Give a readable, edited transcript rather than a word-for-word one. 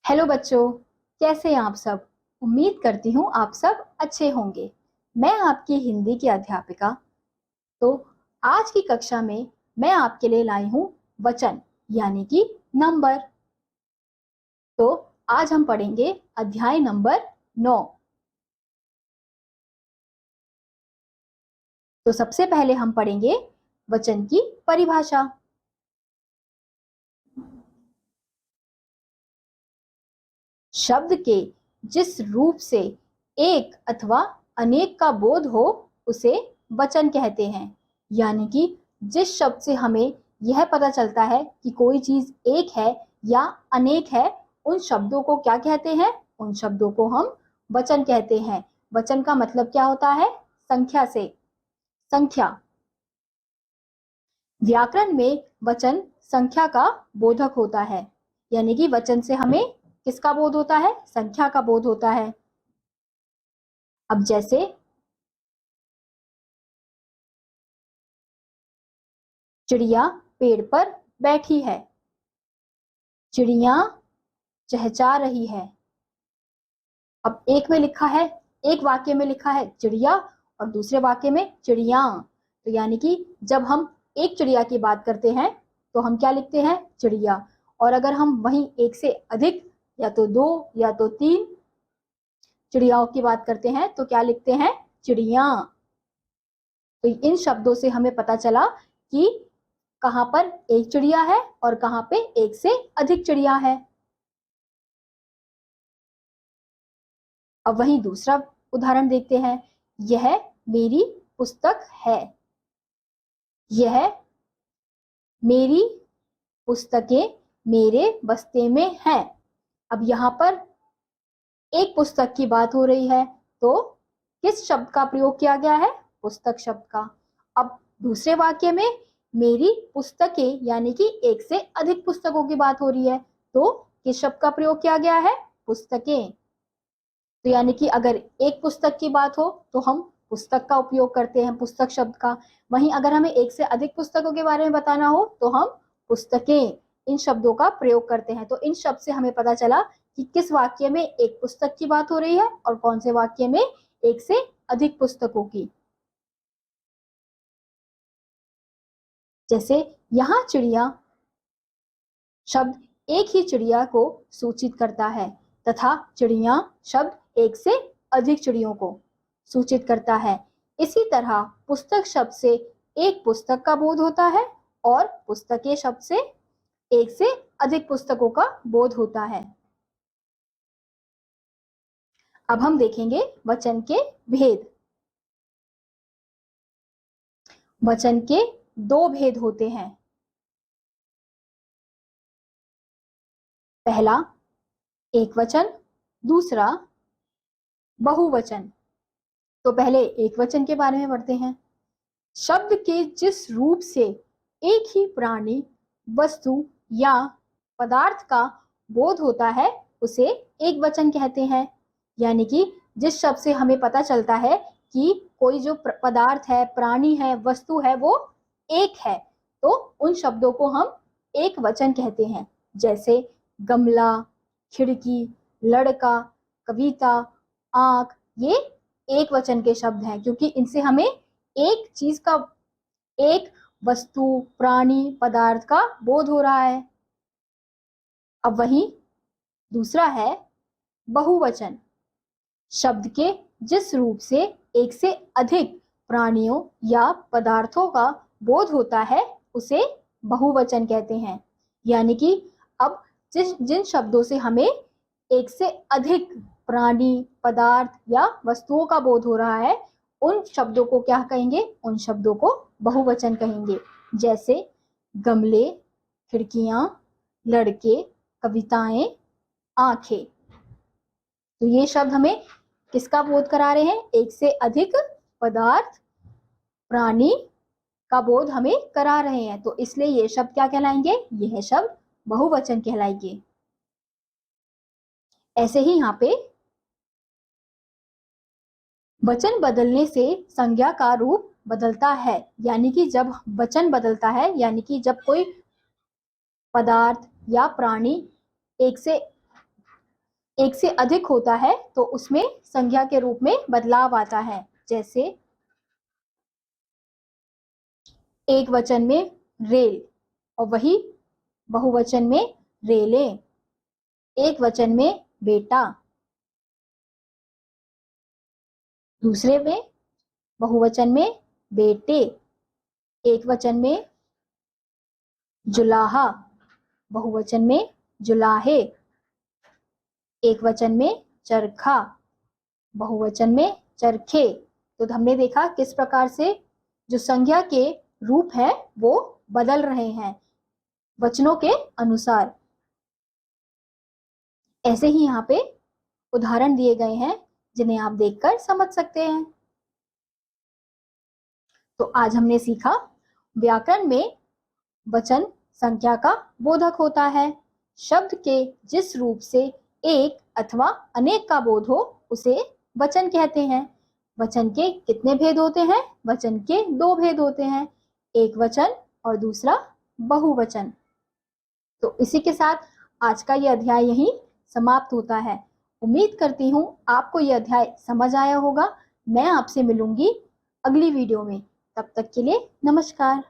Hello बच्चों, कैसे हैं आप सब। उम्मीद करती हूँ आप सब अच्छे होंगे। मैं आपकी हिंदी की अध्यापिका। तो आज की कक्षा में मैं आपके लिए लाई हूँ वचन यानी कि नंबर। तो आज हम पढ़ेंगे अध्याय नंबर 9। तो सबसे पहले हम पढ़ेंगे वचन की परिभाषा। शब्द के जिस रूप से एक अथवा अनेक का बोध हो उसे वचन कहते हैं। यानी कि जिस शब्द से हमें यह पता चलता है कि कोई चीज एक है या अनेक है, उन शब्दों को क्या कहते हैं? उन शब्दों को हम वचन कहते हैं। वचन का मतलब क्या होता है? संख्या से संख्या। व्याकरण में वचन संख्या का बोधक होता है। यानी कि वचन से हमें किसका बोध होता है? संख्या का बोध होता है। अब जैसे चिड़िया पेड़ पर बैठी है, चिड़िया चहचहा रही है। अब एक में लिखा है, एक वाक्य में लिखा है चिड़िया और दूसरे वाक्य में चिड़िया। तो यानी कि जब हम एक चिड़िया की बात करते हैं तो हम क्या लिखते हैं? चिड़िया। और अगर हम वहीं एक से अधिक या तो दो या तो तीन चिड़ियाओं की बात करते हैं तो क्या लिखते हैं? चिड़िया। तो इन शब्दों से हमें पता चला कि कहां पर एक चिड़िया है और कहां पे एक से अधिक चिड़िया है। अब वहीं दूसरा उदाहरण देखते हैं। यह मेरी पुस्तक है। यह मेरी पुस्तकें मेरे बस्ते में हैं। अब यहाँ पर एक पुस्तक की बात हो रही है तो किस शब्द का प्रयोग किया गया है? पुस्तक शब्द का। अब दूसरे वाक्य में मेरी पुस्तकें यानी कि एक से अधिक पुस्तकों की बात हो रही है तो किस शब्द का प्रयोग किया गया है? पुस्तकें। तो यानी कि अगर एक पुस्तक की बात हो तो हम पुस्तक का उपयोग करते हैं, पुस्तक शब्द का। वहीं अगर हमें एक से अधिक पुस्तकों के बारे में बताना हो तो हम पुस्तकें इन शब्दों का प्रयोग करते हैं। तो इन शब्द से हमें पता चला कि किस वाक्य में एक पुस्तक की बात हो रही है और कौन से वाक्य में एक से अधिक पुस्तकों की। जैसे यहाँ चिड़िया शब्द एक ही चिड़िया को सूचित करता है तथा चिड़िया शब्द एक से अधिक चिड़ियों को सूचित करता है। इसी तरह पुस्तक शब्द से एक पुस्तक का बोध होता है और पुस्तकें शब्द से एक से अधिक पुस्तकों का बोध होता है। अब हम देखेंगे वचन के भेद। वचन के दो भेद होते हैं। पहला एक वचन, दूसरा बहुवचन। तो पहले एक वचन के बारे में पढ़ते हैं। शब्द के जिस रूप से एक ही प्राणी, वस्तु या पदार्थ का बोध होता है उसे एक वचन कहते हैं। यानी कि जिस शब्द से हमें पता चलता है कि कोई जो पदार्थ है, प्राणी है, वस्तु है वो एक है, तो उन शब्दों को हम एक वचन कहते हैं। जैसे गमला, खिड़की, लड़का, कविता, आंख, ये एक वचन के शब्द हैं क्योंकि इनसे हमें एक चीज का, एक वस्तु, प्राणी, पदार्थ का बोध हो रहा है। अब वहीं दूसरा है बहुवचन। शब्द के जिस रूप से एक से अधिक प्राणियों या पदार्थों का बोध होता है उसे बहुवचन कहते हैं। यानी कि अब जिन शब्दों से हमें एक से अधिक प्राणी, पदार्थ या वस्तुओं का बोध हो रहा है उन शब्दों को क्या कहेंगे? उन शब्दों को बहुवचन कहेंगे। जैसे गमले, खिड़कियां, लड़के, कविताएं, आंखें। तो ये शब्द हमें किसका बोध करा रहे हैं? एक से अधिक पदार्थ, प्राणी का बोध हमें करा रहे हैं। तो इसलिए ये शब्द क्या कहलाएंगे? यह शब्द बहुवचन कहलाएंगे। ऐसे ही यहाँ पे वचन बदलने से संज्ञा का रूप बदलता है। यानी कि जब वचन बदलता है, यानी कि जब कोई पदार्थ या प्राणी एक से एक से अधिक होता है तो उसमें संज्ञा के रूप में बदलाव आता है। जैसे एक वचन में रेल और वही बहुवचन में रेलें। एक वचन में बेटा, दूसरे में बहुवचन में बेटे। एक वचन में जुलाहा, बहुवचन में जुलाहे। एक वचन में चरखा, बहुवचन में चरखे। तो हमने देखा किस प्रकार से जो संज्ञा के रूप है वो बदल रहे हैं वचनों के अनुसार। ऐसे ही यहाँ पे उदाहरण दिए गए हैं जिन्हें आप देखकर समझ सकते हैं। तो आज हमने सीखा व्याकरण में वचन संख्या का बोधक होता है। शब्द के जिस रूप से एक अथवा अनेक का बोध हो उसे वचन कहते हैं। वचन के कितने भेद होते हैं? वचन के 2 भेद होते हैं, एक वचन और दूसरा बहुवचन। तो इसी के साथ आज का ये अध्याय यहीं समाप्त होता है। उम्मीद करती हूँ आपको ये अध्याय समझ आया होगा। मैं आपसे मिलूंगी अगली वीडियो में। तब तक के लिए नमस्कार।